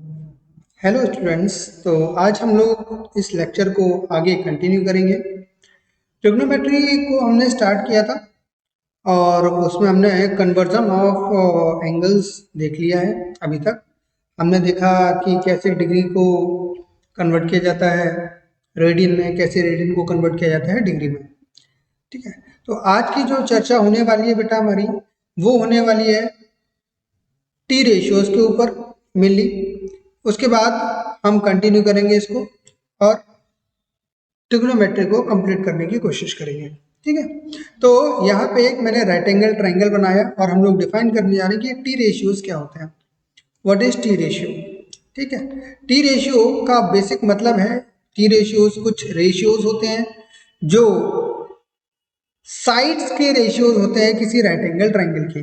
Hello students. तो आज हम लोग इस लेक्चर को आगे कंटिन्यू करेंगे। ट्रिग्नोमेट्री को हमने स्टार्ट किया था और उसमें हमने कन्वर्जन ऑफ एंगल्स देख लिया है। अभी तक हमने देखा कि कैसे डिग्री को कन्वर्ट किया जाता है रेडियन में, कैसे रेडियन को कन्वर्ट किया जाता है डिग्री में। ठीक है, तो आज की जो चर्चा होने वाली है बेटा हमारी, वो होने वाली है टी रेशियोज के ऊपर मेनली। उसके बाद हम कंटिन्यू करेंगे इसको और ट्रिग्नोमेट्री को कंप्लीट करने की कोशिश करेंगे। ठीक है, तो यहाँ पे एक मैंने राइट एंगल ट्रायंगल बनाया और हम लोग डिफाइन करने जा रहे हैं कि टी रेशियोज क्या होते हैं। What is T ratio? ठीक है, टी रेशियो का बेसिक मतलब है, टी रेशियोज कुछ रेशियोज होते हैं जो साइड्स के रेशियोज होते हैं किसी राइट एंगल ट्रायंगल के।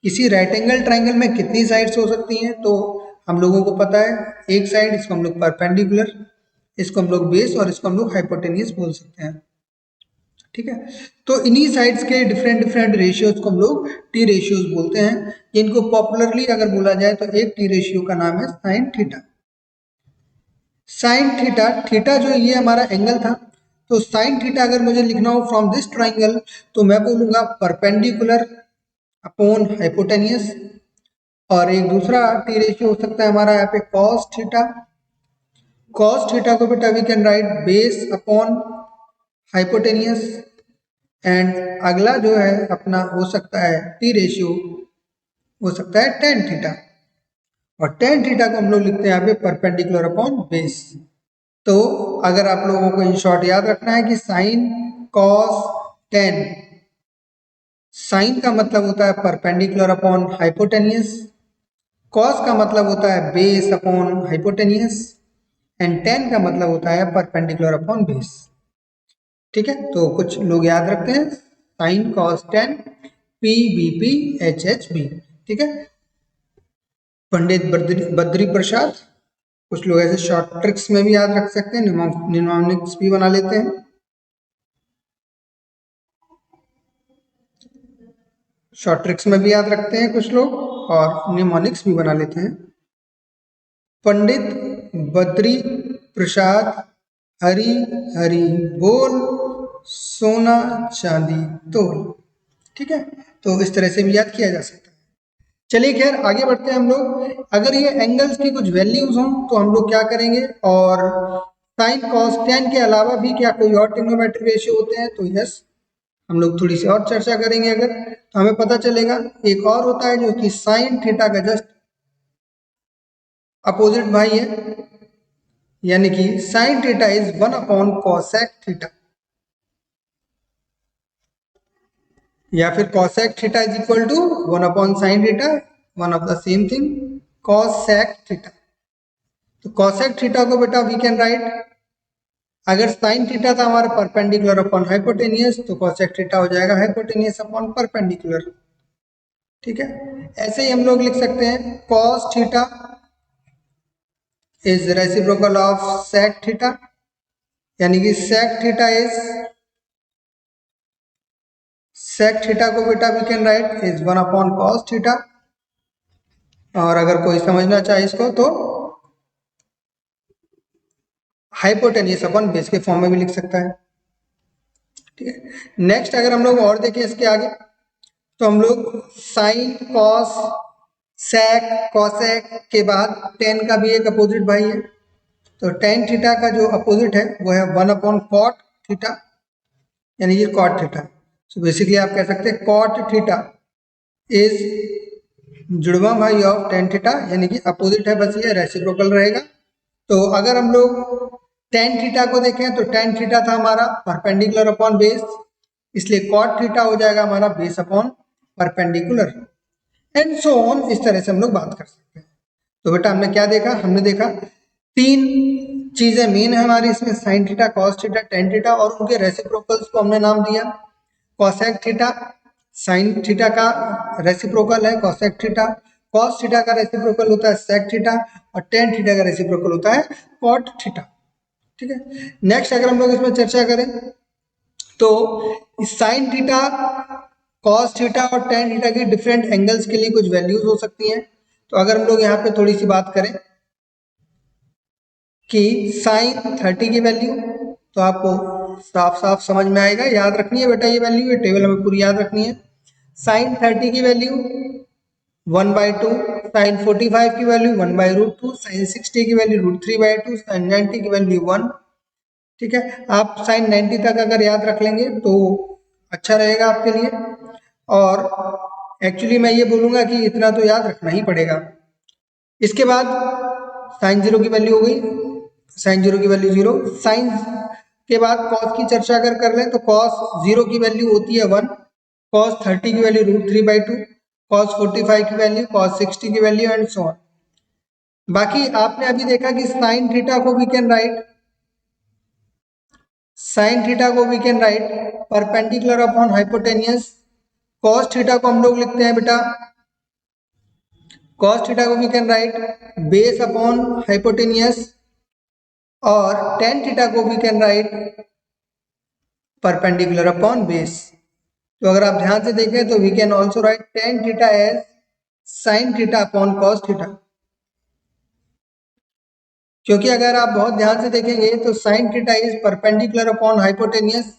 किसी राइट एंगल ट्रायंगल में कितनी साइड्स हो सकती हैं? तो हम लोगों को पता है एक साइड, इसको हम लोग परपेंडिकुलर, इसको हम लोग बेस और इसको हम लोग हाइपोटेनियस बोल सकते हैं। ठीक है, तो इन्हीं साइड्स के डिफरेंट डिफरेंट रेशियोज को हम लोग टी रेशियोज बोलते हैं। इनको पॉपुलरली अगर बोला जाए तो एक टी रेशियो का नाम है sign theta. Sine theta, theta जो ये हमारा एंगल था, तो साइन थीटा अगर मुझे लिखना हो फ्रॉम दिस ट्राइंगल तो मैं बोलूंगा परपेंडिकुलर अपॉन हाइपोटेनियस। और एक दूसरा टी रेशियो हो सकता है हमारा यहाँ पे कॉस थीटा। कॉस थीटा को बेटा we can write base upon hypotenuse. And अगला जो है अपना हो सकता है टी रेशियो, हो सकता है टेन थीटा। और टेन थीटा को हम लोग लिखते हैं यहाँ पे परपेंडिकुलर अपॉन बेस। तो अगर आप लोगों को इन शॉर्ट याद रखना है कि साइन कॉस टेन, साइन का मतलब होता है परपेंडिकुलर अपॉन हाइपोटेनियस, कॉस का मतलब होता है base upon hypotenuse, and ten का मतलब होता है परपेंडिकुलर अपॉन बेस। ठीक है, तो कुछ लोग याद रखते हैं sine cos tan P B P H H B. ठीक है, पंडित बद्री प्रसाद। कुछ लोग ऐसे शॉर्ट ट्रिक्स में भी याद रख सकते हैं, निमोनिक्स भी बना लेते हैं। शॉर्ट ट्रिक्स में भी याद रखते हैं कुछ लोग और निमोनिक्स भी बना लेते हैं। पंडित बद्री प्रसाद हरी हरी बोल, सोना चांदी तोल। ठीक है, तो इस तरह से भी याद किया जा सकता है। चलिए खैर आगे बढ़ते हैं हम लोग। अगर ये एंगल्स की कुछ वैल्यूज हों तो हम लोग क्या करेंगे, और साइन कॉस टेन के अलावा भी क्या कोई और ट्रिग्नोमेट्रिक रेशियो होते हैं? तो यस, हम लोग थोड़ी सी और चर्चा करेंगे अगर, तो हमें पता चलेगा एक और होता है जो कि साइन थीटा का जस्ट अपोजिट भाई है, यानी कि sine theta is one upon cosec theta, या फिर cosec theta is equal to one upon sine theta, one of the same thing, cosec theta. तो कॉसेक थीटा को बेटा वी कैन राइट, अगर साइन थीटा था हमारा परपेंडिकुलर अपॉन हाइपोटेनियस तो cosec theta हो जाएगा हाइपोटेनियस अपॉन परपेंडिकुलर। ठीक है, ऐसे ही हम लोग लिख सकते हैं cos theta is reciprocal of sec theta, यानी कि सेक थीटा को बेटा we can write is one upon cos theta. और अगर कोई समझना चाहे इसको तो हाइपोटेनियस अपॉन बेस के फॉर्म में भी लिख सकता है। ठीक है, नेक्स्ट अगर हम लोग और देखें इसके आगे तो हम लोग साइन कॉस सेक कॉसेक के बाद टेन का भी एक अपोजिट भाई है, तो टेन थीटा का जो अपोजिट है वो है वन अपॉन कॉट थीटा, यानी कि कॉट थीटा। सो बेसिकली आप कह सकते हैं कॉट थीटा इज जुड़वा भाई ऑफ टेन थीटा, यानी कि अपोजिट है, बस ये रेसिप्रोकल रहेगा। तो अगर हम लोग टेन थीटा को देखें तो टेन थीटा था हमारा परपेंडिकुलर अपॉन बेस, इसलिए कॉट थीटा हो जाएगा हमारा base upon perpendicular, and so on. इस तरह से हम लोग बात कर सकते हैं। तो बेटा हमने क्या देखा, हमने देखा तीन चीजें मेन है हमारी इसमें, sign theta cos theta tan theta, और उनके रेसिप्रोकल्स को हमने नाम दिया। कॉसेक थीटा साइन थीटा का रेसिप्रोकल है कॉसेक थीटा, कॉस थीटा का रेसिप्रोकल होता है सेक थीटा, और टेन थीटा का रेसिप्रोकल होता है कॉट थीटा। ठीक है, नेक्स्ट अगर हम लोग इसमें चर्चा करें तो साइन थीटा कॉस थीटा और टेन थीटा की डिफरेंट एंगल्स के लिए कुछ वैल्यूज हो सकती हैं। तो अगर हम लोग यहाँ पे थोड़ी सी बात करें कि साइन 30 की वैल्यू, तो आपको साफ साफ समझ में आएगा, याद रखनी है बेटा ये वैल्यू, ये टेबल हमें पूरी याद रखनी है। साइन 30 की वैल्यू 1/2, साइन 45 की वैल्यू 1/√2, साइन 60 की वैल्यू √3/2, साइन 90 की वैल्यू 1। ठीक है, आप साइन 90 तक अगर याद रख लेंगे तो अच्छा रहेगा आपके लिए। और एक्चुअली मैं ये बोलूंगा कि इतना तो याद रखना ही पड़ेगा। इसके बाद साइन 0 की वैल्यू हो गई, साइन 0 की वैल्यू 0। साइन के बाद कॉस की चर्चा अगर कर लें तो कॉस 0 की वैल्यू होती है 1, कॉस 30 की वैल्यू √3/2, कॉस 45 की वैल्यू, कॉस 60 की वैल्यू एंड सो ऑन। बाकी आपने अभी देखा कि साइन थीटा को we can write, sine theta को we can write perpendicular upon hypotenuse. Cos theta को हम लोग लिखते हैं बेटा, कॉस थीटा को we can write base upon hypotenuse, और टेन थीटा को we can write perpendicular upon base. तो अगर आप ध्यान से देखें तो we can also write tan theta as sine theta upon cos theta, क्योंकि अगर आप बहुत ध्यान से देखेंगे तो sign theta is perpendicular upon hypotenuse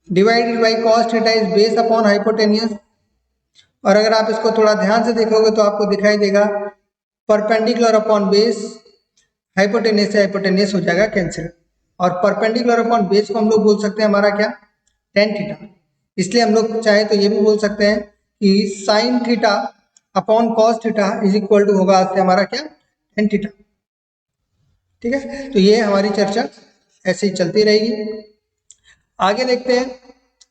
divided by cos theta is base upon hypotenuse. और अगर आप इसको थोड़ा ध्यान से देखोगे तो आपको दिखाई देगा परपेंडिकुलर अपॉन बेस, हाइपोटेनियस से हाइपोटेनियस हो जाएगा कैंसिल, और परपेंडिकुलर अपॉन बेस को हम लोग बोल सकते हैं हमारा क्या, टेन थीटा। इसलिए हम लोग चाहे तो ये भी बोल सकते हैं कि sine theta upon cos theta is equal to होगा आज से हमारा क्या, टेन थीटा। ठीक है, तो ये हमारी चर्चा ऐसे ही चलती रहेगी। आगे देखते हैं,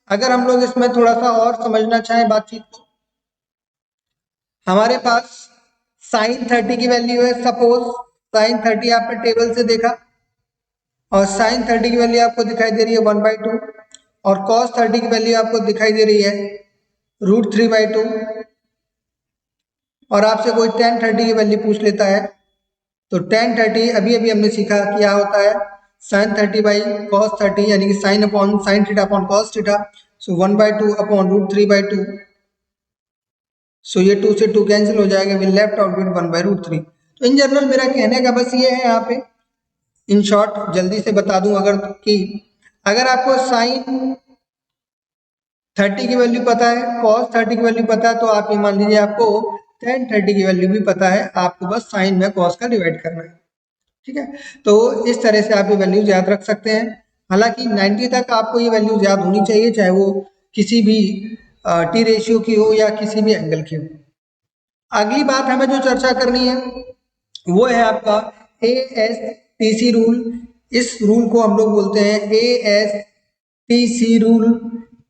अगर हम लोग इसमें थोड़ा सा और समझना चाहें बातचीत को, हमारे पास साइन 30 की वैल्यू है, सपोज साइन 30 आपने टेबल से देखा, और साइन 30 की वैल्यू आपको दिखाई दे रही है 1/2, और कॉस 30 की वैल्यू आपको दिखाई दे रही है √3/2, और आपसे कोई tan 30 की वैल्यू पूछ लेता है, तो tan 30 अभी अभी हमने सीखा क्या होता है, साइन 30 बाई कॉस 30, यानी कि sine upon sine theta upon cos theta, so 1/2 upon √3/2। So ये 2 से 2 कैंसिल हो जाएगा, विल लेफ्ट आउट विद 1/√3। तो इन जनरल मेरा कहने का बस ये है यहाँ पे, इन शॉर्ट जल्दी से बता दूं अगर, कि अगर आपको साइन 30 की वैल्यू पता है, cos 30 की वैल्यू पता है, तो आप ये मान लीजिए आपको tan 30 की वैल्यू भी पता है, आपको बस साइन में cos का डिवाइड करना है। ठीक है, तो इस तरह से आप ये वैल्यूज याद रख सकते हैं। हालांकि 90 तक आपको ये वैल्यूज याद होनी चाहिए, चाहे वो किसी भी टी रेशियो की हो या किसी भी एंगल की हो। अगली बात हमें जो चर्चा करनी है वो है आपका ASTC रूल। इस रूल को हम लोग बोलते हैं ASTC रूल।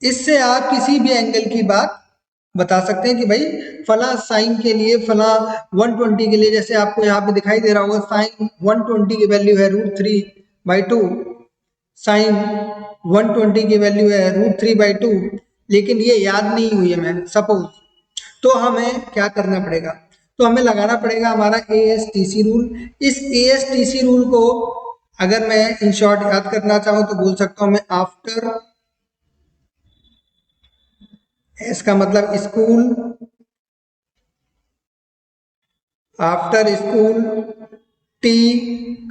इससे आप किसी भी एंगल की बात बता सकते हैं कि भाई फला साइन के लिए, फला 120 के लिए, जैसे आपको यहाँ पे दिखाई दे रहा होगा साइन 120 की वैल्यू है √3/2, साइन 120 की वैल्यू है √3/2, लेकिन ये याद नहीं हुई है मैं सपोज, तो हमें क्या करना पड़ेगा, तो हमें लगाना पड़ेगा हमारा ASTC रूल। इस ASTC रूल को अगर मैं इन शॉर्ट याद करना चाहूँ तो बोल सकता हूँ मैं आफ्टर, एस का मतलब स्कूल, आफ्टर स्कूल, टी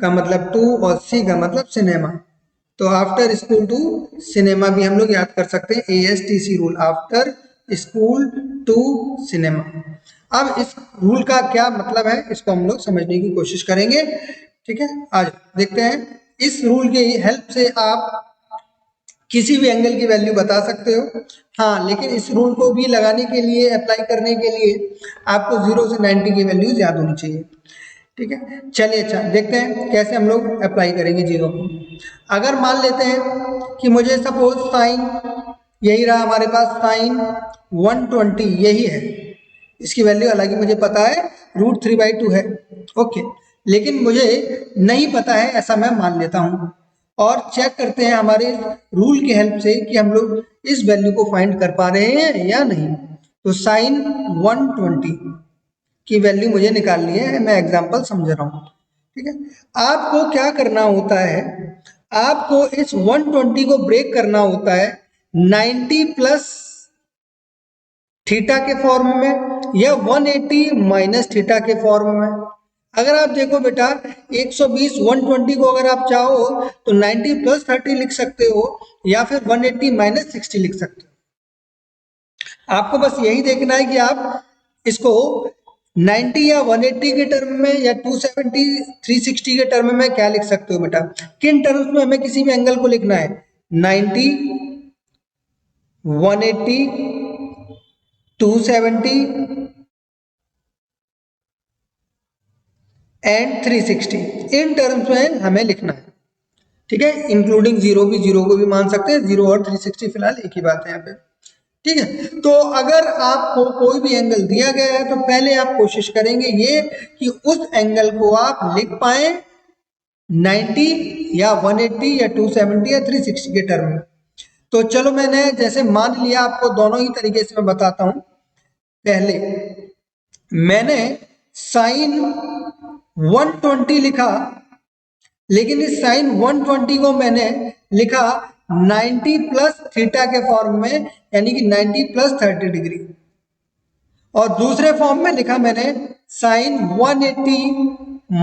का मतलब टू, और सी का मतलब सिनेमा। तो आफ्टर स्कूल टू सिनेमा भी हम लोग याद कर सकते हैं ASTC rule, after school to cinema. अब इस रूल का क्या मतलब है इसको हम लोग समझने की कोशिश करेंगे। ठीक है, आज देखते हैं। इस रूल की हेल्प से आप किसी भी एंगल की वैल्यू बता सकते हो। हाँ, लेकिन इस रूल को भी लगाने के लिए, अप्लाई करने के लिए आपको 0 से 90 की वैल्यूज याद होनी चाहिए। ठीक है, चलिए अच्छा देखते हैं कैसे हम लोग अप्लाई करेंगे 0 को। अगर मान लेते हैं कि मुझे सपोज साइन यही रहा हमारे पास, साइन 120 यही है, इसकी वैल्यू हालांकि मुझे पता है √3/2 है, ओके, लेकिन मुझे नहीं पता है ऐसा मैं मान लेता हूँ, और चेक करते हैं हमारे रूल की हेल्प से कि हम लोग इस वैल्यू को फाइंड कर पा रहे हैं या नहीं। तो साइन 120 की वैल्यू मुझे निकालनी है, मैं एग्जांपल समझ रहा हूँ। ठीक है, आपको क्या करना होता है, आपको इस 120 को ब्रेक करना होता है 90 प्लस थीटा के फॉर्म में या 180 माइनस थीटा के फॉर्म में। अगर आप देखो बेटा 120 120 को अगर आप चाहो तो 90 प्लस 30 लिख सकते हो या फिर 180 माइनस 60 लिख सकते हो। आपको बस यही देखना है कि आप इसको 90 या 180 के टर्म में या 270 360 के टर्म में क्या लिख सकते हो बेटा, किन टर्म्स में हमें किसी भी एंगल को लिखना है, 90 180 270 एंड 360 इन टर्म्स में हमें लिखना है। ठीक है, इंक्लूडिंग जीरो भी, जीरो को भी मान सकते हैं, जीरो और 360 फिलहाल एक ही बात है यहाँ पे। ठीक है, तो अगर आपको कोई भी एंगल दिया गया है तो पहले आप कोशिश करेंगे ये कि उस एंगल को आप लिख पाए 90 या 180 या 270 या 360 के टर्म में। तो चलो मैंने जैसे मान लिया, आपको दोनों ही तरीके से मैं बताता हूं। पहले मैंने साइन 120 लिखा, लेकिन इस साइन 120 को मैंने लिखा 90 प्लस थीटा के फॉर्म में, यानी कि 90 प्लस 30 डिग्री, और दूसरे फॉर्म में लिखा मैंने साइन 180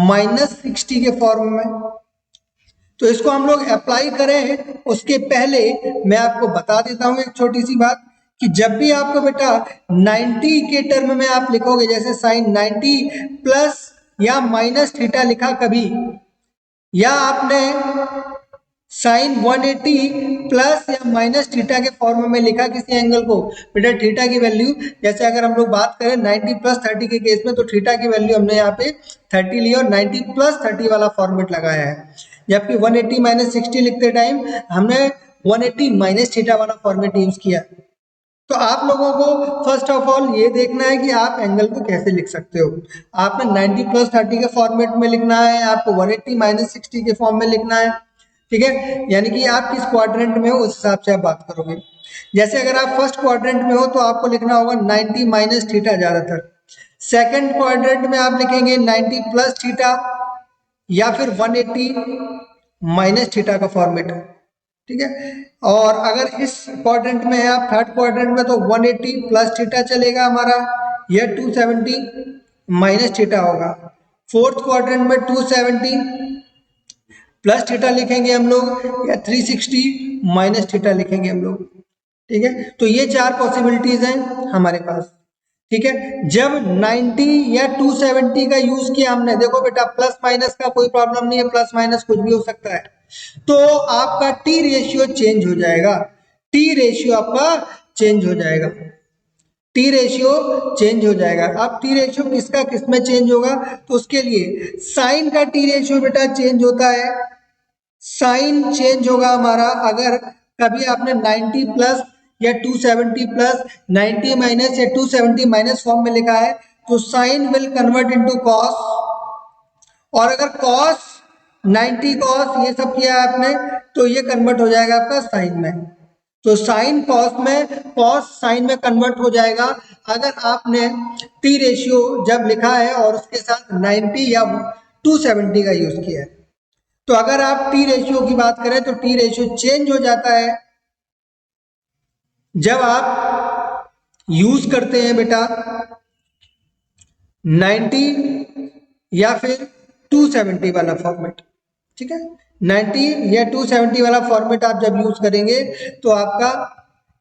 माइनस 60 के फॉर्म में। तो इसको हम लोग अप्लाई करें उसके पहले मैं आपको बता देता हूं एक छोटी सी बात, कि जब भी आपको बेटा 90 के टर्म में आप लिखोगे, जैसे साइन 90 प्लस या माइनस थीटा लिखा कभी, या आपने साइन 180 प्लस या माइनस थीटा के फॉर्म में लिखा किसी एंगल को, बेटा थीटा की वैल्यू, जैसे अगर हम लोग बात करें 90 प्लस 30 के केस में, तो थीटा की वैल्यू हमने यहाँ पे 30 ली और 90 प्लस 30 वाला फॉर्मेट लगाया है। जबकि 180 माइनस 60 लिखते टाइम हमने 180 माइनस थीटा वाला फॉर्मेट यूज किया। तो आप लोगों को फर्स्ट ऑफ ऑल ये देखना है कि आप एंगल को कैसे लिख सकते हो। आपने 90 प्लस 30 के फॉर्मेट में लिखना है, आपको 180 माइनस 60 के फॉर्म में लिखना है। ठीक है, यानी कि आप किस क्वाड्रेंट में हो उस हिसाब से आप बात करोगे। जैसे अगर आप फर्स्ट क्वाड्रेंट में हो तो आपको लिखना होगा 90 माइनस थीटा ज्यादातर, सेकंड क्वाड्रेंट में आप लिखेंगे 90 प्लस थीटा या फिर 180 माइनस थीटा का फॉर्मेट है। ठीक है, और अगर इस क्वाड्रेंट में है आप थर्ड क्वाड्रेंट में, तो 180 प्लस थीटा चलेगा हमारा, या 270 माइनस थीटा होगा। फोर्थ क्वाड्रेंट में 270 प्लस थीटा लिखेंगे हम लोग, या 360 माइनस थीटा लिखेंगे हम लोग। ठीक है, तो ये चार पॉसिबिलिटीज हैं हमारे पास। ठीक है, जब 90 या 270 का यूज किया हमने, देखो बेटा प्लस माइनस का कोई प्रॉब्लम नहीं है, प्लस माइनस कुछ भी हो सकता है, तो आपका टी रेशियो चेंज हो जाएगा, टी रेशियो आपका चेंज हो जाएगा, टी रेशियो चेंज हो जाएगा। अब टी रेशियो किसका किस में चेंज होगा, तो उसके लिए साइन का टी रेशियो बेटा चेंज होता है। साइन चेंज होगा हमारा, अगर कभी आपने 90 प्लस या 270 प्लस 90 माइनस या 270 माइनस फॉर्म में लिखा है, तो sine will convert into cos, और अगर कॉस 90 कॉस ये सब किया है आपने, तो ये कन्वर्ट हो जाएगा आपका साइन में। तो साइन कॉस में, कॉस साइन में कन्वर्ट हो जाएगा अगर आपने टी रेशियो जब लिखा है और उसके साथ 90 या 270 का यूज किया है। तो अगर आप टी रेशियो की बात करें तो टी रेशियो चेंज हो जाता है जब आप यूज करते हैं बेटा 90 या फिर 270 वाला फॉर्मेट। ठीक है, 90 या 270 वाला फॉर्मेट आप जब यूज करेंगे तो आपका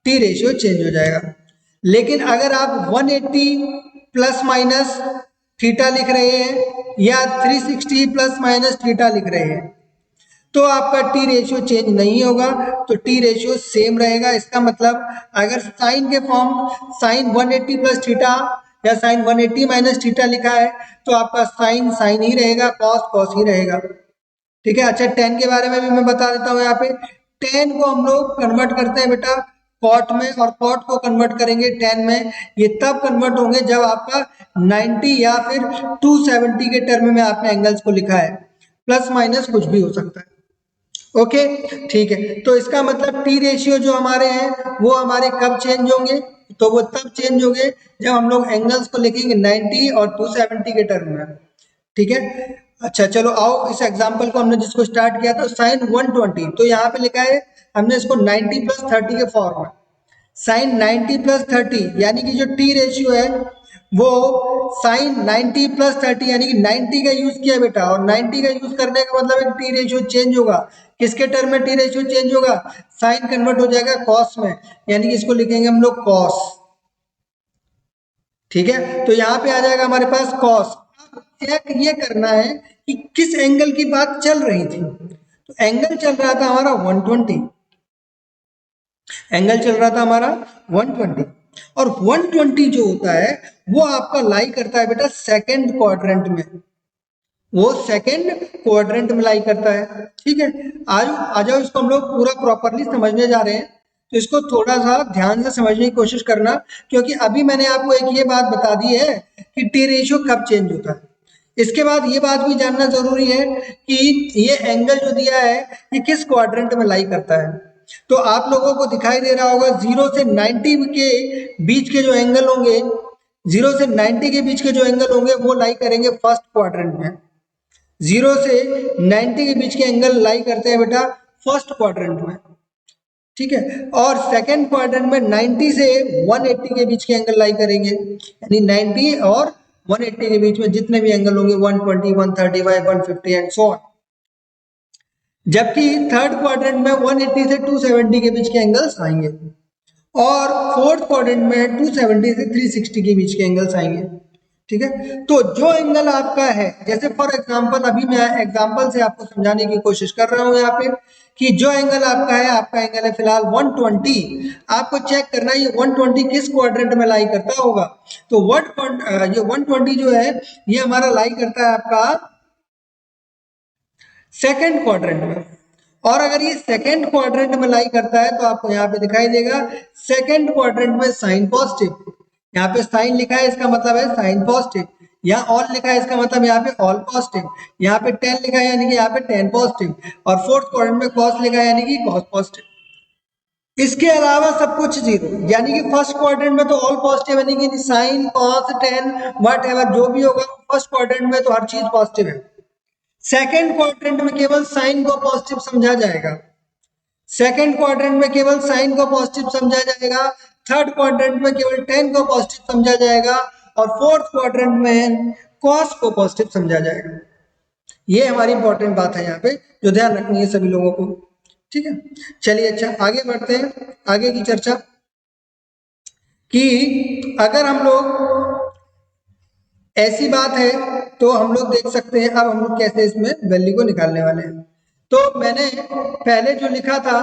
टी रेशियो चेंज हो जाएगा। लेकिन अगर आप 180 प्लस माइनस थीटा लिख रहे हैं या 360 प्लस माइनस थीटा लिख रहे हैं, तो आपका टी रेशियो चेंज नहीं होगा, तो टी रेशियो सेम रहेगा। इसका मतलब अगर साइन के फॉर्म साइन 180 प्लस थीटा या साइन 180 माइनस थीटा लिखा है, तो आपका साइन साइन ही रहेगा, कॉस कॉस ही रहेगा। ठीक है, अच्छा टेन के बारे में भी मैं बता देता हूँ। यहाँ पे टेन को हम लोग कन्वर्ट करते हैं बेटा कॉट में, और कॉट को कन्वर्ट करेंगे टेन में। ये तब कन्वर्ट होंगे जब आपका 90 या फिर 270 के टर्म में आपने एंगल्स को लिखा है, प्लस माइनस कुछ भी हो सकता है। ओके, ठीक है, तो इसका मतलब टी रेशियो जो हमारे हैं वो हमारे कब चेंज होंगे, तो वो तब चेंज होंगे जब हम लोग एंगल्स को लिखेंगे 90 और 270 के टर्म में। ठीक है, अच्छा चलो आओ इस एग्जांपल को हमने जिसको स्टार्ट किया था साइन 120, तो यहाँ पे लिखा है हमने इसको 90 प्लस 30 के फॉर्म में, साइन 90 प्लस 30, यानी कि जो टी रेशियो है वो साइन 90 प्लस 30 यानी कि 90 का यूज किया बेटा, और 90 का यूज करने का मतलब एक टी रेशियो चेंज होगा। किसके टर्म में टी रेशियो चेंज होगा? साइन कन्वर्ट हो जाएगा कॉस में, यानी कि इसको लिखेंगे हम लोग कॉस। ठीक है, तो यहाँ पे आ जाएगा हमारे पास कॉस। अब चेक ये करना है कि किस एंगल की बात चल रही थी। तो एंगल चल रहा था हमारा 120, एंगल चल रहा था हमारा 120, और 120 जो होता है वो आपका लाई करता है बेटा सेकंड क्वाड्रेंट में, वो सेकंड क्वाड्रेंट में लाई करता है। ठीक है, आ जाओ इसको हम लोग पूरा प्रॉपरली समझने जा रहे हैं, तो इसको थोड़ा सा ध्यान से समझने की कोशिश करना, क्योंकि अभी मैंने आपको एक ये बात बता दी है कि टी रेशियो कब चेंज होता है। इसके बाद ये बात भी जानना जरूरी है कि ये एंगल जो दिया है ये किस क्वाड्रेंट में लाई करता है। तो आप लोगों को दिखाई दे रहा होगा 0 से 90 के बीच के जो एंगल होंगे, 0 से 90 के बीच के जो एंगल होंगे वो लाई करेंगे फर्स्ट क्वाड्रेंट में। 0 से 90 के बीच के एंगल लाई करते हैं बेटा फर्स्ट क्वाड्रेंट में। ठीक है, और सेकंड क्वाड्रेंट में 90 से 180 के बीच के एंगल लाई करेंगे, यानी 90 और 180 के बीच में जितने भी एंगल होंगे 120, 135, 150 एंड सो ऑन। जबकि थर्ड क्वाड्रेंट में 180 से 270 के बीच के एंगल्स आएंगे, और फोर्थ क्वाड्रेंट में 270 से 360 के बीच के एंगल्स आएंगे। ठीक है, तो जो एंगल आपका है, जैसे फॉर एग्जांपल अभी मैं एग्जांपल से आपको समझाने की कोशिश कर रहा हूं यहाँ पे कि जो एंगल आपका है, आपका एंगल है फिलहाल 120। आपको चेक करना है ये 120 किस क्वाड्रेंट में लाई करता होगा। तो ये 120 जो है ये हमारा लाई करता है आपका सेकंड क्वाड्रेंट में, और अगर ये सेकंड क्वाड्रेंट में लाई करता है तो आपको यहाँ पे दिखाई देगा सेकंड क्वाड्रेंट में साइन पॉजिटिव। यहाँ पे साइन लिखा है इसका मतलब है साइन पॉजिटिव, यहाँ ऑल लिखा है इसका मतलब यहाँ पे ऑल पॉजिटिव, यहाँ पे 10 लिखा है यानी कि यहाँ पे 10 पॉजिटिव, और फोर्थ क्वाड्रेंट में कॉस लिखा है यानी कि कॉस पॉजिटिव। इसके अलावा सब कुछ जीरो, यानी कि फर्स्ट क्वाड्रेंट में तो ऑल पॉजिटिव, यानी कि sign cos ten what ever जो भी होगा फर्स्ट क्वाड्रेंट में तो हर चीज पॉजिटिव है। सेकेंड क्वाड्रेंट में केवल साइन को पॉजिटिव समझा जाएगा, सेकेंड क्वाड्रेंट में केवल साइन को पॉजिटिव समझा जाएगा, थर्ड क्वाड्रेंट में केवल टेन को पॉजिटिव समझा जाएगा, और फोर्थ क्वाड्रेंट में कॉस को पॉजिटिव समझा जाएगा। ये हमारी इंपॉर्टेंट बात है यहाँ पे जो ध्यान रखनी है सभी लोगों को। ठीक है, चलिए अच्छा आगे बढ़ते हैं, आगे की चर्चा कि अगर हम लोग ऐसी बात है तो हम लोग देख सकते हैं अब हम लोग कैसे इसमें वैल्यू को निकालने वाले हैं। तो मैंने पहले जो लिखा था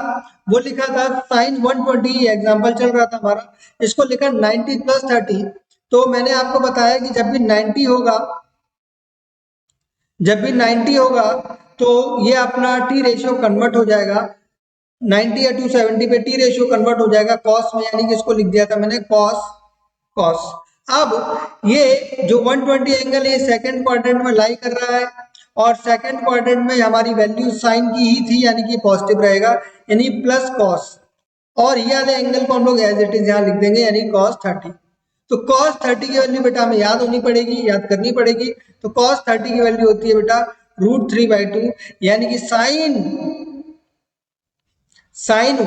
वो लिखा था साइन 120, एग्जाम्पल चल रहा था हमारा, इसको लिखा 90 प्लस 30। तो मैंने आपको बताया कि जब भी 90 होगा, जब भी 90 होगा तो ये अपना टी रेशियो कन्वर्ट हो जाएगा 90 या 270 पे टी रेशियो कन्वर्ट हो जाएगा कॉस में, यानी कि इसको लिख दिया था मैंने कॉस कॉस। अब ये जो 120 एंगल है सेकंड क्वाड्रेंट में लाई कर रहा है, और सेकंड क्वाड्रेंट में हमारी वैल्यू साइन की ही थी यानी कि पॉजिटिव रहेगा, यानी प्लस कॉस, और ये वाले एंगल को हम लोग एज इट इज यहाँ लिख देंगे यानी कॉस 30। तो कॉस 30 की वैल्यू बेटा हमें याद होनी पड़ेगी, याद करनी पड़ेगी। तो कॉस 30 की वैल्यू होती है बेटा √3/2, यानी कि साइन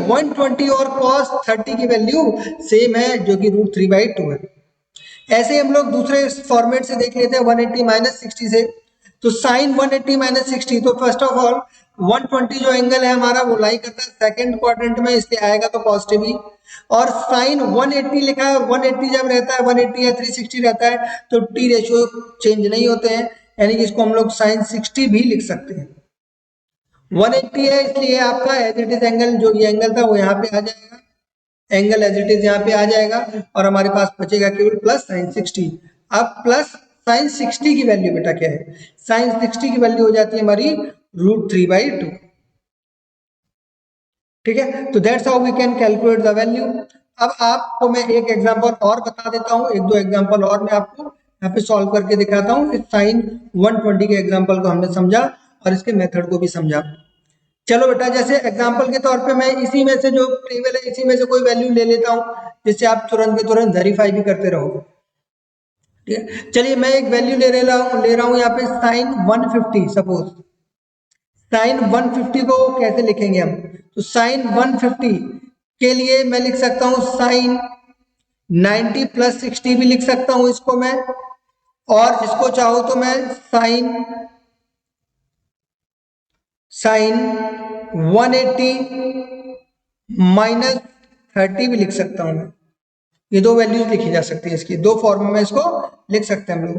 120 और कॉस 30 की वैल्यू सेम है जो कि √3/2 है। ऐसे ही हम लोग दूसरे फॉर्मेट से देख लेते हैं 180 माइनस 60 से। तो साइन 180 माइनस 60, तो फर्स्ट ऑफ ऑल 120 जो एंगल है हमारा वो लाई करता है सेकंड क्वाड्रेंट में, इसलिए आएगा तो पॉजिटिव ही। और साइन 180 लिखा है, और 180 जब रहता है 180 या 360 रहता है तो टी रेशियो चेंज नहीं होते हैं, यानी कि इसको हम लोग साइन 60 भी लिख सकते हैं। 180 है इसलिए आपका एज इट इज एंगल जो ये एंगल था वो यहाँ पे आ जाएगा, एंगल एज इट इज यहाँ पे आ जाएगा, और हमारे पास बचेगा केवल प्लस साइन 60। अब प्लस साइन 60 की वैल्यू बेटा क्या है, साइन 60 की वैल्यू हो जाती है हमारी √3/2। ठीक है, तो that's how we can calculate the value. अब आपको मैं एक एग्जांपल और बता देता हूँ, एक दो एग्जांपल और मैं आपको यहाँ पे सॉल्व करके दिखाता हूँ। इस साइन 120 के एग्जांपल को हमने समझा और इसके मेथड को भी समझा। चलो बेटा, जैसे एग्जांपल के तौर पे मैं इसी में से जो टेबल है इसी में से कोई वैल्यू ले लेता हूँ जिससे आप तुरंत के तुरंत वेरीफाई भी करते रहो। ठीक है, चलिए मैं एक वैल्यू ले रहा हूँ यहाँ पे साइन 150। सपोज साइन 150 को कैसे लिखेंगे हम, तो साइन 150 के लिए मैं लिख सकता हूँ साइन 90 प्लस 60 भी लिख सकता हूं इसको मैं, और इसको चाहूं तो मैं साइन 180 माइनस 30 भी लिख सकता हूं मैं। ये दो वैल्यूज लिखी जा सकती है, इसकी दो फॉर्म में इसको लिख सकते हैं हम लोग।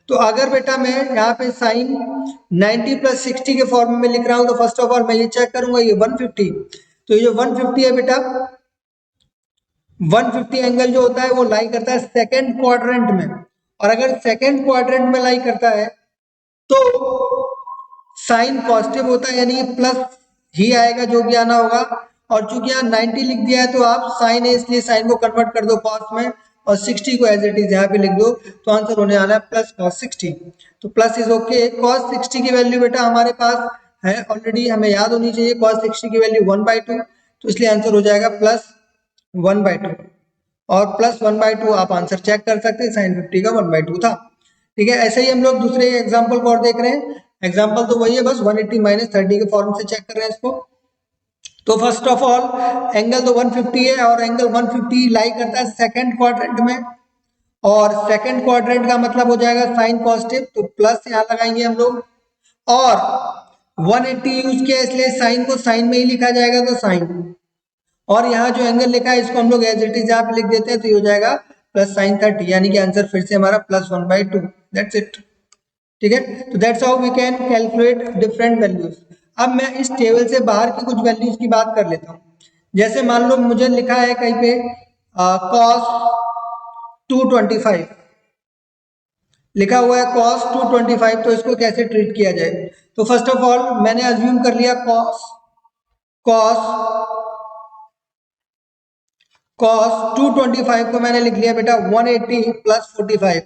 तो अगर बेटा मैं यहाँ पे साइन 90 प्लस 60 के फॉर्म में लिख रहा हूं, तो फर्स्ट ऑफ ऑल मैं ये चेक करूंगा ये 150, तो ये जो 150 है बेटा, 150 एंगल जो होता है वो लाई करता है सेकेंड क्वाड्रेंट में, और अगर सेकेंड क्वाड्रेंट में लाई करता है तो साइन पॉजिटिव होता है, यानी प्लस ही आएगा जो भी आना होगा। और चूंकि यहाँ 90 लिख दिया है तो आप साइन है इसलिए साइन को कन्वर्ट कर दो कॉस में, और 60 को एज इट इज यहाँ पे लिख दो, तो आंसर होने वाला है प्लस कॉस 60। तो प्लस इज ओके। कॉस 60 की वैल्यू बेटा हमारे पास है ऑलरेडी, हमें याद होनी चाहिए। कॉस 60 की वैल्यू 1/2, तो इसलिए आंसर हो जाएगा प्लस 1/2, और प्लस 1/2 आप आंसर चेक कर सकते हैं, साइन 50 का 1/2 था। ठीक है, ऐसे ही हम लोग दूसरे एग्जाम्पल को और देख रहे हैं। एग्जाम्पल तो वही है, बस 180 माइनस 30 के फॉर्म से चेक कर रहे हैं इसको। तो फर्स्ट ऑफ ऑल एंगल तो 150 है, और एंगल 150 लाई करता है सेकंड क्वाड्रेंट में, और सेकंड क्वाड्रेंट का मतलब हो जाएगा साइन पॉजिटिव, तो प्लस यहाँ लगाएंगे हम लोग। और 180 यूज किया इसलिए साइन को साइन में ही लिखा जाएगा, तो साइन, और यहाँ जो एंगल लिखा है इसको हम लोग एज इट इज यहाँ पे लिख देते हैं, तो ये हो जाएगा प्लस साइन 30, यानी कि आंसर फिर से हमारा प्लस 1/2। That's it. ठीक है, तो that's how we can calculate different values. अब मैं इस टेबल से बाहर की कुछ वैल्यूज की बात कर लेता हूँ। जैसे मान लो मुझे लिखा है कहीं पे cos 225 लिखा हुआ है, cos 225, तो इसको कैसे ट्रीट किया जाए। तो फर्स्ट ऑफ ऑल मैंने अज्यूम कर लिया cos cos 225 को मैंने लिख लिया बेटा 180 प्लस 45।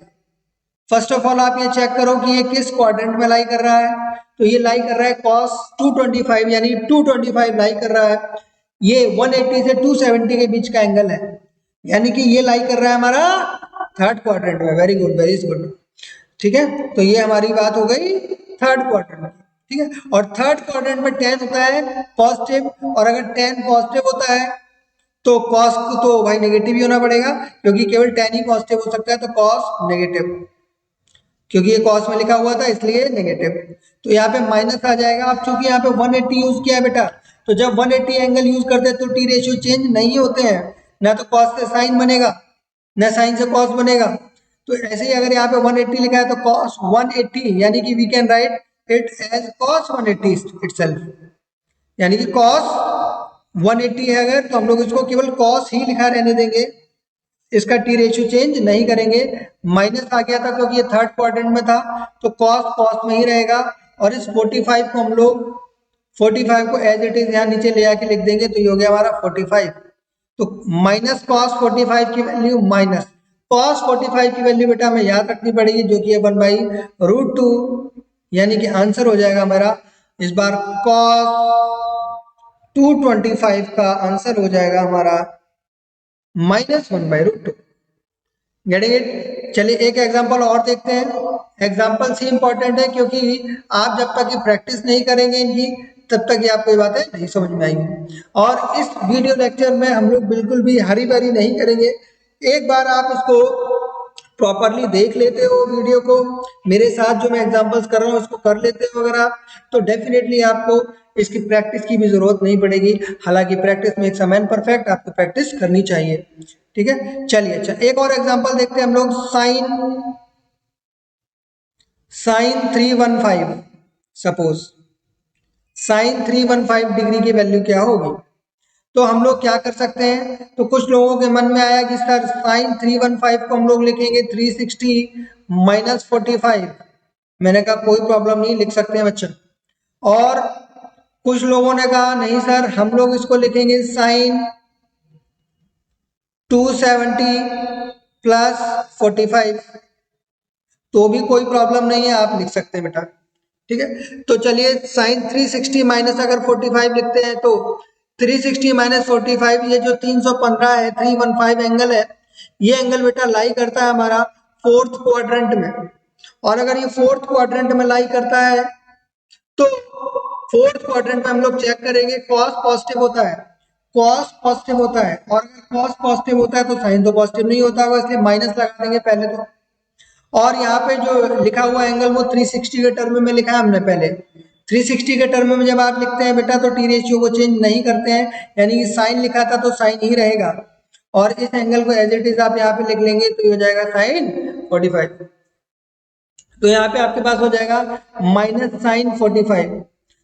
फर्स्ट ऑफ ऑल आप ये चेक करो कि ये किस क्वाड्रेंट में लाई कर रहा है। तो ये लाई कर रहा है cos 225, यानी 225 लाई कर रहा है। ये 180 से 270 के बीच का एंगल है, यानी कि ये लाई कर रहा है हमारा थर्ड क्वाड्रेंट में। Very good, very good. ठीक है, तो ये हमारी बात हो गई थर्ड क्वाड्रेंट में। ठीक है, और थर्ड क्वाड्रेंट में tan होता है पॉजिटिव, और अगर tan पॉजिटिव होता है तो cos को तो भाई नेगेटिव ही होना पड़ेगा, क्योंकि केवल tan ही पॉजिटिव हो सकता है, तो cos नेगेटिव, क्योंकि ये cos में लिखा हुआ था इसलिए नेगेटिव। तो यहाँ पे माइनस आ जाएगा। अब चूंकि यहाँ पे 180 यूज किया है बेटा, तो जब 180 एंगल यूज करते हैं तो टी रेशियो चेंज नहीं होते हैं, ना तो cos से साइन बनेगा ना साइन से cos बनेगा। तो ऐसे ही अगर यहाँ पे 180 लिखा है तो cos 180, यानी कि we can write it as cos 180 itself, यानी कि cos 180 है अगर, तो हम लोग इसको केवल cos ही लिखा रहने देंगे, इसका टी रेशियो चेंज नहीं करेंगे। माइनस आ गया था क्योंकि ये थर्ड क्वाड्रेंट में था, तो cos cos में ही रहेगा, और इस 45 को हम लोग 45 को एज इट इज यहाँ नीचे ले आके लिख देंगे, तो ये हो गया हमारा 45। तो माइनस cos 45 की वैल्यू माइनस cos 45 की वैल्यू बेटा हमें याद रखनी पड़ेगी, जो कि है 1/√2, यानी कि आंसर हो जाएगा हमारा इस बार cos 225 का आंसर हो जाएगा हमारा -1/√2। Getting it. चलिए एक एग्जांपल और देखते हैं। एग्जांपल से इंपॉर्टेंट है, क्योंकि आप जब तक ये प्रैक्टिस नहीं करेंगे इनकी, तब तक ये आपको ये बातें नहीं समझ में आएंगी। और इस वीडियो लेक्चर में हम लोग बिल्कुल भी हरी भरी नहीं करेंगे। एक बार आप इसको प्रॉपरली देख लेते हो वीडियो को, मेरे साथ जो मैं एग्जांपल्स कर रहा हूँ इसको कर लेते हो अगर आप, तो डेफिनेटली आपको इसकी प्रैक्टिस की भी जरूरत नहीं पड़ेगी। हालांकि practice makes a man perfect, आपको प्रैक्टिस करनी चाहिए। ठीक है, चलिए अच्छा एक और एग्जांपल देखते हैं हम लोग। साइन 315, सपोज साइन 315 डिग्री की वैल्यू क्या होगी। तो हम लोग क्या कर सकते हैं, तो कुछ लोगों के मन में आया कि सर साइन 315 को हम लोग लिखेंगे 360 माइनस 45। मैंने कहा कोई प्रॉब्लम नहीं, लिख सकते हैं बच्चा। और कुछ लोगों ने कहा नहीं सर हम लोग इसको लिखेंगे साइन 270 प्लस 45, तो भी कोई प्रॉब्लम नहीं है, आप लिख सकते हैं बेटा। ठीक है, तो चलिए साइन 360 माइनस अगर 45 लिखते हैं, तो 360 माइनस 45, ये जो 315 है 315 एंगल है, ये एंगल बेटा लाई करता है हमारा फोर्थ क्वाड्रेंट में। और अगर ये फोर्थ क्वाड्रेंट में लाई करता है तो फोर्थ क्वाड्रेंट में हम लोग चेक करेंगे cos पॉजिटिव होता है। कॉस पॉजिटिव होता है, और अगर कॉस पॉजिटिव होता है तो साइन तो पॉजिटिव नहीं होता होगा, इसलिए माइनस लगा देंगे पहले तो। और यहाँ पे जो लिखा हुआ एंगल वो 360 के टर्म में लिखा है हमने पहले। 360 के टर्म में जब आप लिखते हैं बेटा तो टी रेशियो को चेंज नहीं करते हैं, यानी कि साइन लिखा था तो साइन ही रहेगा, और इस एंगल को एज इट इज आप यहाँ पे लिख लेंगे तो ये हो जाएगा साइन 45। तो यहाँ पे आपके पास हो जाएगा माइनस साइन 45।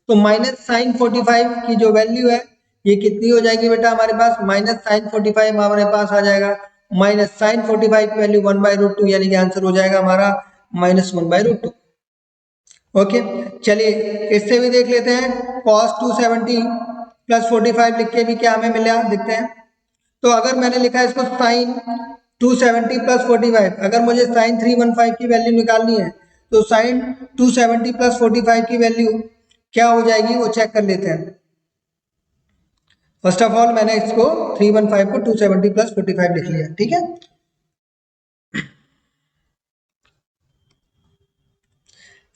तो माइनस साइन 45 की जो वैल्यू है ये कितनी हो जाएगी बेटा हमारे पास, माइनस साइन 45 हमारे पास आ जाएगा, माइनस साइन 45 की वैल्यू 1/√2, यानी कि आंसर हो जाएगा हमारा -1/√2। ओके, चलिए इससे भी देख लेते हैं, cos 270 प्लस 45 लिख के भी क्या हमें मिला देखते हैं। तो अगर मैंने लिखा है इसको साइन 270 प्लस 45, अगर मुझे साइन 315 की वैल्यू निकालनी है तो साइन 270 प्लस 45 की वैल्यू क्या हो जाएगी वो चेक कर लेते हैं। फर्स्ट ऑफ ऑल मैंने इसको 315 को 270 प्लस 45 लिख लिया, ठीक है।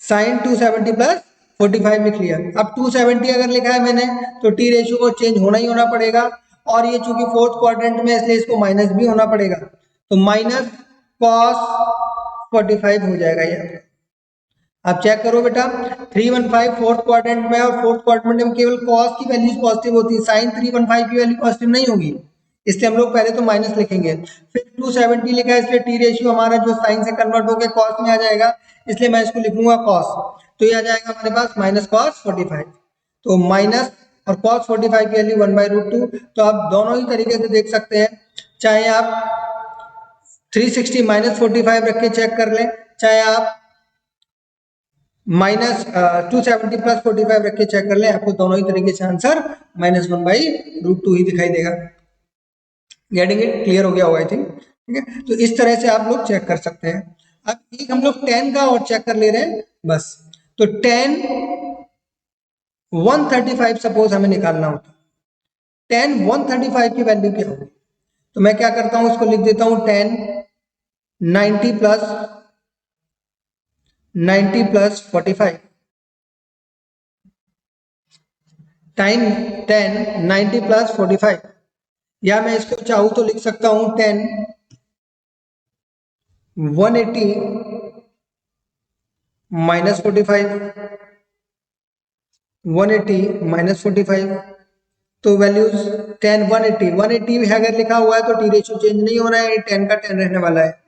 साइन 270 प्लस 45 लिख लिया। अब 270 अगर लिखा है मैंने तो टी रेशियो को चेंज होना ही होना पड़ेगा, और ये चूंकि फोर्थ क्वाड्रेंट में इसलिए इसको माइनस भी होना पड़ेगा, तो माइनस कॉस 45 हो जाएगा ये। आप चेक करो बेटा, 315 फोर्थ क्वाड्रेंट में, और फोर्थ क्वाड्रेंट में केवल कॉस की वैल्यूज पॉजिटिव होती है, साइन 315 की वैल्यू पॉजिटिव नहीं होगी, इसलिए हम लोग पहले तो माइनस लिखेंगे। फिर 270 लिखा है इसलिए टी रेशियो हमारा जो साइन से कन्वर्ट होकर कॉस में आ जाएगा, इसलिए मैं इसको लिखूंगा कॉस, तो ये आ जाएगा हमारे पास माइनस कॉस 45। तो माइनस और कॉस 45 की वैल्यू 1/√2। तो आप दोनों ही तरीके से देख सकते हैं, चाहे आप 360 माइनस 45 रख के चेक कर लें, चाहे आप माइनस 270 प्लस 45 रख के चेक कर लें, आपको दोनों ही तरीके से आंसर -1/√2 ही दिखाई देगा। गेटिंग इट, क्लियर हो गया होगा आई थिंक, ठीक है। तो इस तरह से आप लोग चेक कर सकते हैं। अब एक हम लोग tan का और चेक कर ले रहे हैं बस। तो tan 135 सपोज हमें निकालना होता, tan 135 की वैल्यू क्या होगी, तो मैं क्या करता हूं उसको लिख देता हूं tan 90 plus 45 time tan 90 plus 45, या मैं इसको चाहूँ तो लिख सकता हूं tan 180 माइनस 45, 180 माइनस 45। तो वैल्यूज tan 180 अगर लिखा हुआ है तो टी रेशियो चेंज नहीं हो रहा है, 10 का 10 रहने वाला है।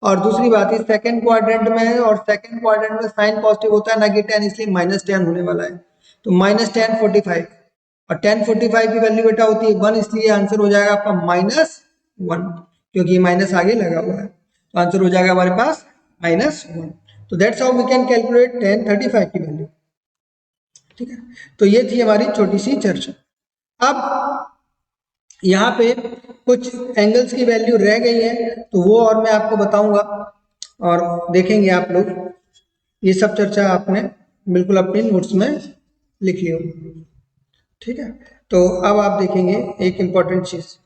और दूसरी बात है सेकंड क्वाड्रेंट में है, और सेकंड क्वाड्रेंट में साइन पॉजिटिव होता है ना कि 10, इसलिए -10 होने वाला है। तो -10 45, और 10 45 की वैल्यू बेटा होती है 1, इसलिए आंसर हो जाएगा आपका -1, क्योंकि माइनस आगे लगा हुआ है, तो आंसर हो जाएगा हमारे पास -1। तो that's how we can calculate tan 35 की वैल्यू, ठीक है। तो ये थी हमारी छोटी सी चर्चा। अब यहाँ पे कुछ एंगल्स की वैल्यू रह गई है, तो वो और मैं आपको बताऊंगा और देखेंगे आप लोग। ये सब चर्चा आपने बिल्कुल अपने नोट्स में लिख ली होगी, ठीक है। तो अब आप देखेंगे एक इम्पॉर्टेंट चीज,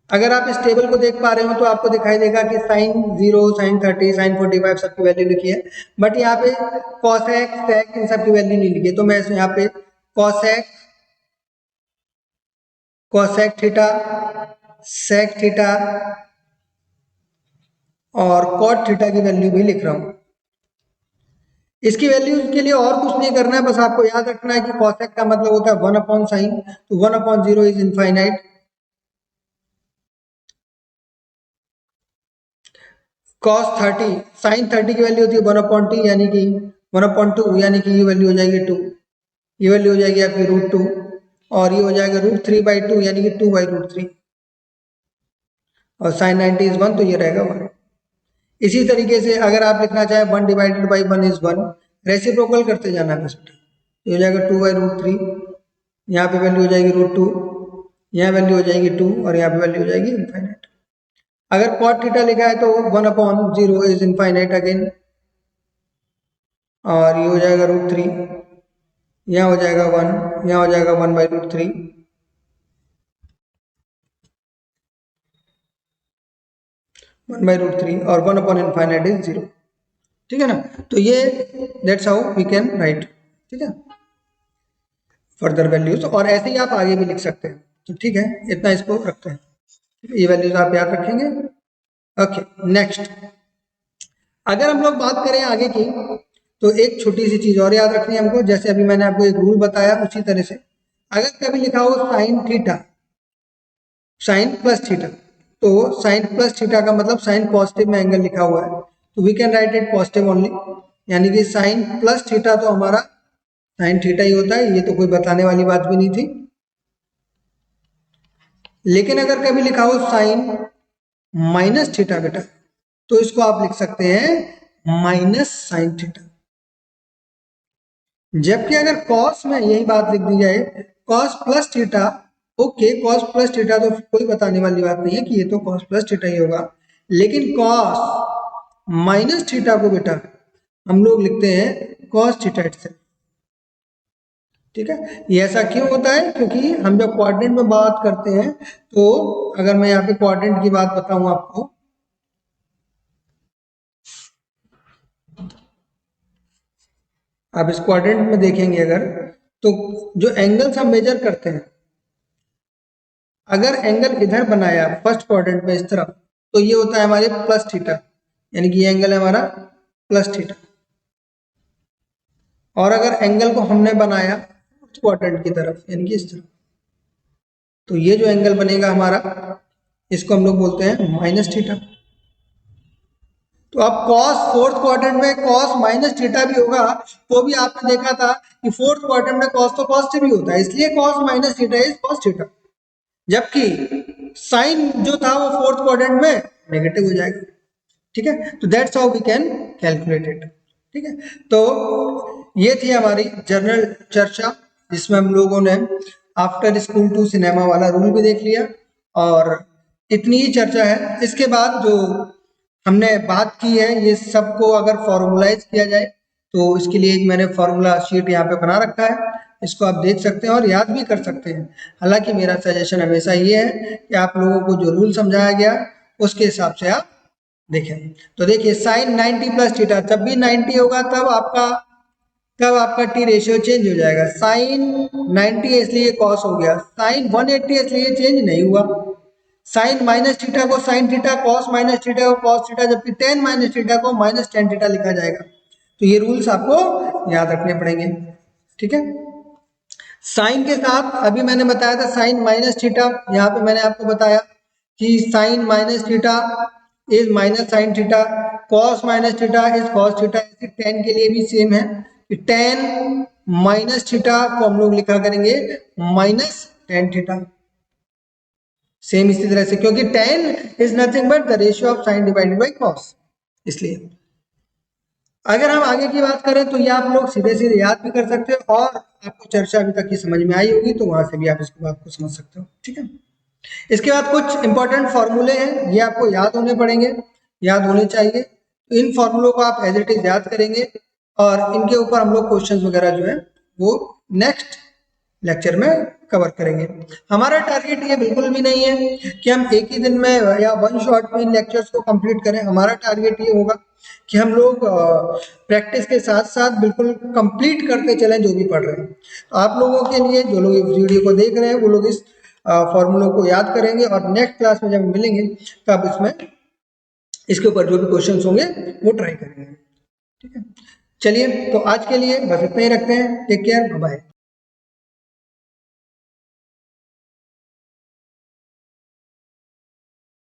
अगर आप इस टेबल को देख पा रहे हो तो आपको दिखाई देगा कि साइन 0, साइन 30, साइन 45 सबकी वैल्यू लिखी है, बट यहाँ पे कॉसेक सेक इन सबकी वैल्यू नहीं लिखी है। तो मैं यहाँ पे कॉसेक थीटा, सेक थीटा और कॉट थीटा की वैल्यू भी लिख रहा हूँ। इसकी वैल्यू के लिए और कुछ नहीं करना है, बस आपको याद रखना है कि कॉसेक का मतलब होता है 1/sin, तो 1/0 इज इनफाइनाइट। cos 30, sin 30 की वैल्यू होती है 1/t, यानी कि 1/2, यानी कि ये वैल्यू हो जाएगी 2, ये वैल्यू हो जाएगी आपकी √2, और ये हो जाएगा √3/2, यानी कि 2/√3, और sin 90 इज 1, तो ये रहेगा 1। इसी तरीके से अगर आप लिखना चाहे 1/1 इज 1, रेसिप्रोकल करते जाना है बस, ये हो जाएगा 2/√3, यहाँ पे वैल्यू हो जाएगी √2, यहाँ वैल्यू हो जाएगी 2, और यहाँ पे वैल्यू हो जाएगी इनफाइनाइट। अगर cot थीटा लिखा है तो 1/0 इज इनफाइनाइट अगेन, और ये हो जाएगा √3, यहाँ हो जाएगा 1, यहाँ हो जाएगा 1/√3, और 1/इनफाइनाइट इज 0, ठीक है ना। तो ये that's how we can write. ठीक है, फर्दर वैल्यूज, और ऐसे ही आप आगे भी लिख सकते हैं। तो ठीक है, इतना इसको रखते हैं, ये वैल्यूज आप याद रखेंगे। ओके, नेक्स्ट अगर हम लोग बात करें आगे की, तो एक छोटी सी चीज और याद रखनी है हमको, जैसे अभी मैंने आपको एक रूल बताया उसी तरह से, अगर कभी लिखा हो sine theta, sine plus theta, तो साइन प्लस थीटा का मतलब साइन पॉजिटिव में एंगल लिखा हुआ है, तो we can write it positive only, यानी कि साइन प्लस थीटा तो हमारा साइन थीटा ही होता है, ये तो कोई बताने वाली बात भी नहीं थी। लेकिन अगर कभी लिखा हो साइन माइनस थीटा बेटा, तो इसको आप लिख सकते हैं माइनस साइन थीटा। जबकि अगर कॉस में यही बात लिख दी जाए cos plus theta, okay cos plus theta तो कोई बताने वाली बात नहीं है कि ये तो कॉस प्लस थीटा ही होगा, लेकिन कॉस माइनस थीटा को बेटा हम लोग लिखते हैं कॉस थीटा इटसेल्फ। ठीक है, ये ऐसा क्यों होता है, क्योंकि हम जब क्वाड्रेंट में बात करते हैं, तो अगर मैं यहाँ पे क्वाड्रेंट की बात बताऊं आपको, आप इस क्वाड्रेंट में देखेंगे अगर, तो जो एंगल्स हम मेजर करते हैं, अगर एंगल इधर बनाया फर्स्ट क्वाड्रेंट में इस तरफ, तो ये होता है हमारे प्लस थीटा, यानी कि ये एंगल है हमारा प्लस थीटा। और अगर एंगल को हमने बनाया फर्स्ट क्वाड्रेंट की तरफ, यानी कि इस तरफ, तो ये जो एंगल बनेगा हमारा, इसको हम लोग बोलते हैं माइनस थीटा। तो अब कॉस फोर्थ क्वाड्रेंट में कॉस माइनस थीटा भी होगा, तो भी आपने देखा था कि फोर्थ क्वाड्रेंट में कॉस तो पॉजिटिव ही होता है, इसलिए cos minus theta is cos theta, जबकि साइन जो था वो फोर्थ क्वाड्रेंट में नेगेटिव हो जाएगा। ठीक है, तो that's how we can calculate it. ठीक है, तो ये थी हमारी जनरल चर्चा, जिसमें हम लोगों ने आफ्टर स्कूल टू सिनेमा वाला रूल भी देख लिया, और इतनी ही चर्चा है। इसके बाद जो हमने बात की है, ये सबको अगर फॉर्मुलाइज किया जाए, तो इसके लिए एक मैंने फॉर्मूला शीट यहाँ पे बना रखा है, इसको आप देख सकते हैं और याद भी कर सकते हैं। हालांकि मेरा सजेशन हमेशा ये है कि आप लोगों को जो रूल समझाया गया उसके हिसाब से आप देखें। तो देखिए साइन 90 प्लस थीटा, जब भी 90 होगा तब आपका टी रेशियो चेंज हो जाएगा। साइन 90 है इसलिए कॉस हो गया, साइन 180 है इसलिए चेंज नहीं हुआ। साइन माइनस थीटा को sign theta, cos minus theta को कॉस थीटा, जबकि टेन माइनस थीटा को माइनस टेन थीटा लिखा जाएगा। तो ये रूल्स आपको याद रखने पड़ेंगे। ठीक है, साइन के साथ अभी मैंने बताया था साइन माइनस थीटा, यहाँ पे मैंने आपको बताया कि sine minus theta is minus sine theta, cos minus theta is cos theta. ऐसे टेन के लिए भी सेम है कि टेन माइनस थीटा को हम लोग लिखा करेंगे माइनस टेन थीटा, सेम इसी तरह से, क्योंकि ten is nothing but the ratio of sine divided by cos. इसलिए अगर हम आगे की बात करें तो ये आप लोग सीधे सीधे याद भी कर सकते हो, और आपको चर्चा अभी तक की समझ में आई होगी, तो वहां से भी आप इसको बात को समझ सकते हो। ठीक है, इसके बाद कुछ इंपॉर्टेंट फॉर्मूले हैं, ये आपको याद होने पड़ेंगे, याद होने चाहिए। तो इन फॉर्मूलों को आप एज इट इज याद करेंगे, और इनके ऊपर हम लोग क्वेश्चंस वगैरह जो है वो नेक्स्ट लेक्चर में कवर करेंगे। हमारा टारगेट ये बिल्कुल भी नहीं है कि हम एक ही दिन में या वन शॉट में इन लेक्चर्स को कंप्लीट करें। हमारा टारगेट ये होगा कि हम लोग प्रैक्टिस के साथ साथ बिल्कुल कंप्लीट करते चलें जो भी पढ़ रहे हैं। तो आप लोगों के लिए, जो लोग इस वीडियो को देख रहे हैं, वो लोग इस फॉर्मूलों को याद करेंगे, और नेक्स्ट क्लास में जब मिलेंगे तब इसमें इसके ऊपर जो भी क्वेश्चंस होंगे वो ट्राई करेंगे। ठीक है, चलिए तो आज के लिए बस इतना ही रखते हैं। Take care, bye bye.